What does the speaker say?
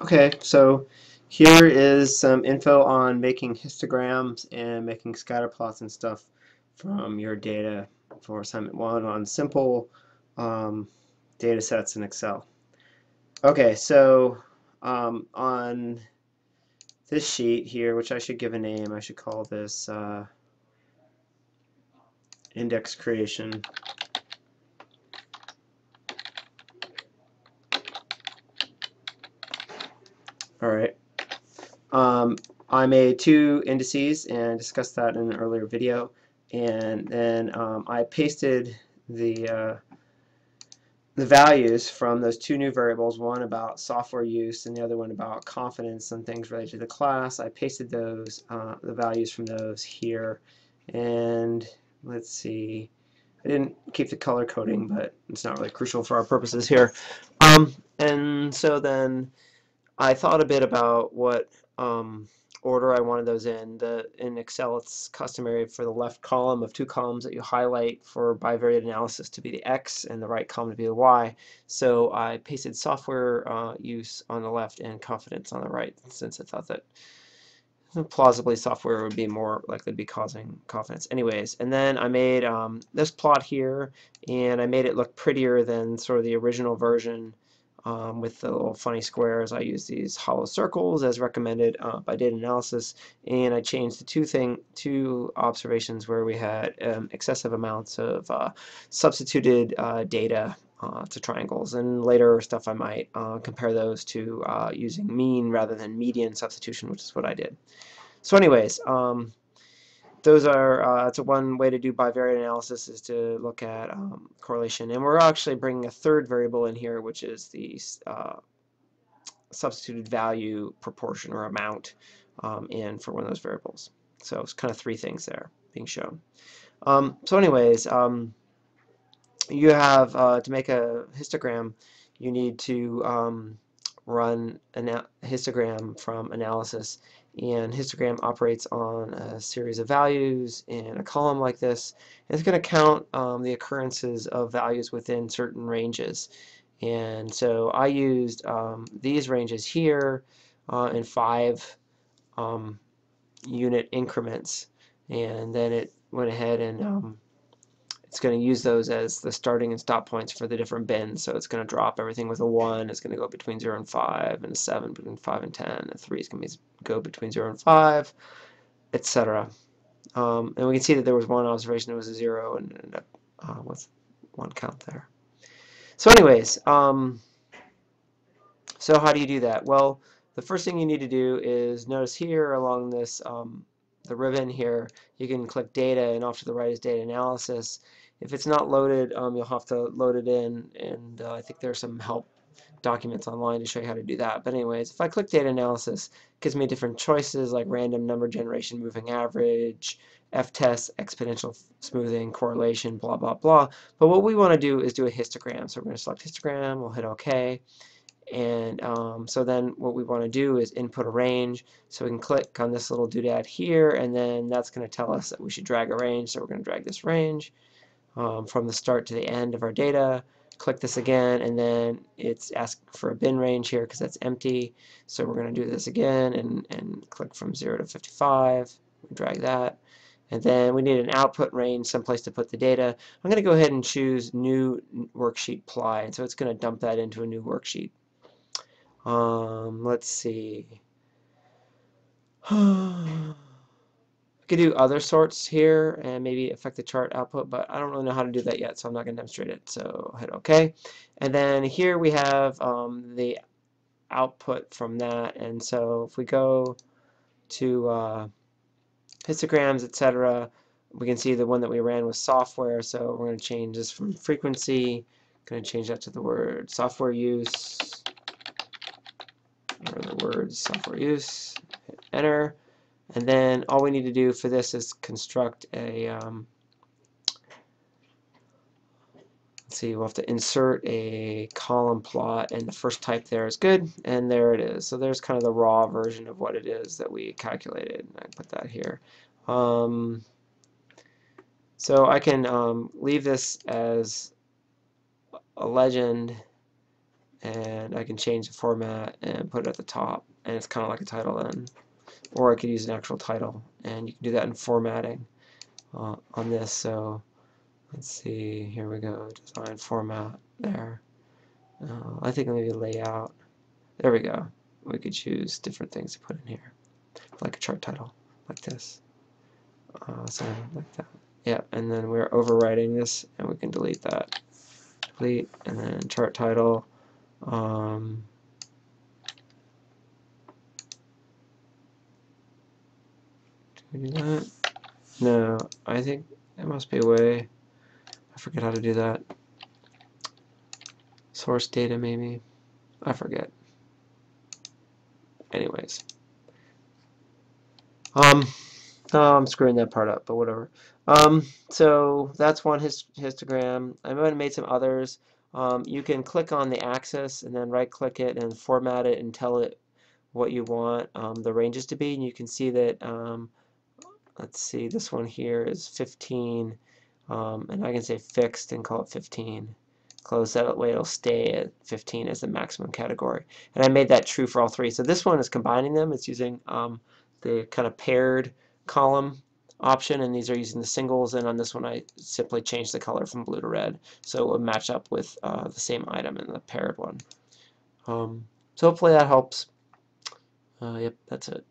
Okay, so here is some info on making histograms and making scatter plots and stuff from your data for assignment 1 on simple data sets in Excel. Okay, so on this sheet here, which I should give a name, I should call this index creation. All right. I made 2 indices and discussed that in an earlier video, and then I pasted the values from those 2 new variables, one about software use and the other one about confidence and things related to the class. I pasted those the values from those here, and let's see, I didn't keep the color coding, but it's not really crucial for our purposes here. And so then I thought a bit about what order I wanted those in. In Excel, it's customary for the left column of 2 columns that you highlight for bivariate analysis to be the X and the right column to be the Y. So I pasted software use on the left and confidence on the right, since I thought that plausibly software would be more likely to be causing confidence. Anyways, and then I made this plot here, and I made it look prettier than sort of the original version. With the little funny squares, I use these hollow circles as recommended by data analysis, and I changed the two observations where we had excessive amounts of substituted data to triangles, and later stuff I might compare those to using mean rather than median substitution, which is what I did. So anyways, those are it's one way to do bivariate analysis is to look at correlation, and we're actually bringing a third variable in here, which is the substituted value proportion or amount in for one of those variables. So it's kind of 3 things there being shown. So anyways, you have to make a histogram, you need to run a histogram from analysis, and histogram operates on a series of values in a column like this. It's going to count the occurrences of values within certain ranges, and so I used these ranges here in 5 unit increments, and then it went ahead and it's going to use those as the starting and stop points for the different bins. So it's going to drop everything with a 1. It's going to go between 0 and 5, and a 7 between 5 and 10. A 3 is going to go between 0 and 5, etc. And we can see that there was one observation that was a 0 and ended up with 1 count there. So anyways, so how do you do that? Well, the first thing you need to do is notice here along this the ribbon here, you can click data, and off to the right is data analysis. If it's not loaded, you'll have to load it in, and I think there's some help documents online to show you how to do that. But anyways, if I click data analysis, it gives me different choices like random number generation, moving average, f-test, exponential smoothing, correlation, blah, blah, blah. But what we want to do is do a histogram. So we're going to select histogram, we'll hit OK. And so then what we want to do is input a range. So we can click on this little doodad here, and then that's going to tell us that we should drag a range. So we're going to drag this range from the start to the end of our data. Click this again, and then it's asking for a bin range here because that's empty. So we're going to do this again and click from 0 to 55. Drag that. And then we need an output range, someplace to put the data. I'm going to go ahead and choose new worksheet ply, and so it's going to dump that into a new worksheet. Let's see. I could do other sorts here and maybe affect the chart output, but I don't really know how to do that yet, so I'm not going to demonstrate it. So I'll hit OK. And then here we have the output from that. And so if we go to histograms, etc., we can see the one that we ran was software. So we're going to change this from frequency. Going to change that to the word software use. Or the words software use, hit enter, and then all we need to do for this is construct a let's see, we'll have to insert a column plot, and the first type there is good, and there it is. So there's kind of the raw version of what it is that we calculated. I put that here. So I can leave this as a legend and I can change the format and put it at the top, and it's kind of like a title then. Or I could use an actual title, and you can do that in formatting on this. So let's see, here we go, design format there. I think maybe layout. There we go. We could choose different things to put in here, like a chart title, like this. Something like that. Yeah, and then we're overwriting this, and we can delete that. Delete, and then chart title. Do we do that? No, I think there must be a way. I forget how to do that. Source data, maybe. I forget. Anyways. I'm screwing that part up, but whatever. So that's one histogram. I might have made some others. You can click on the axis and then right-click it and format it and tell it what you want the ranges to be. And you can see that, let's see, this one here is 15, and I can say fixed and call it 15. Close that way, it'll stay at 15 as the maximum category. And I made that true for all three. So this one is combining them. It's using the kind of paired column option, and these are using the singles, and on this one I simply changed the color from blue to red so it would match up with the same item in the paired one. So hopefully that helps. Yep, that's it.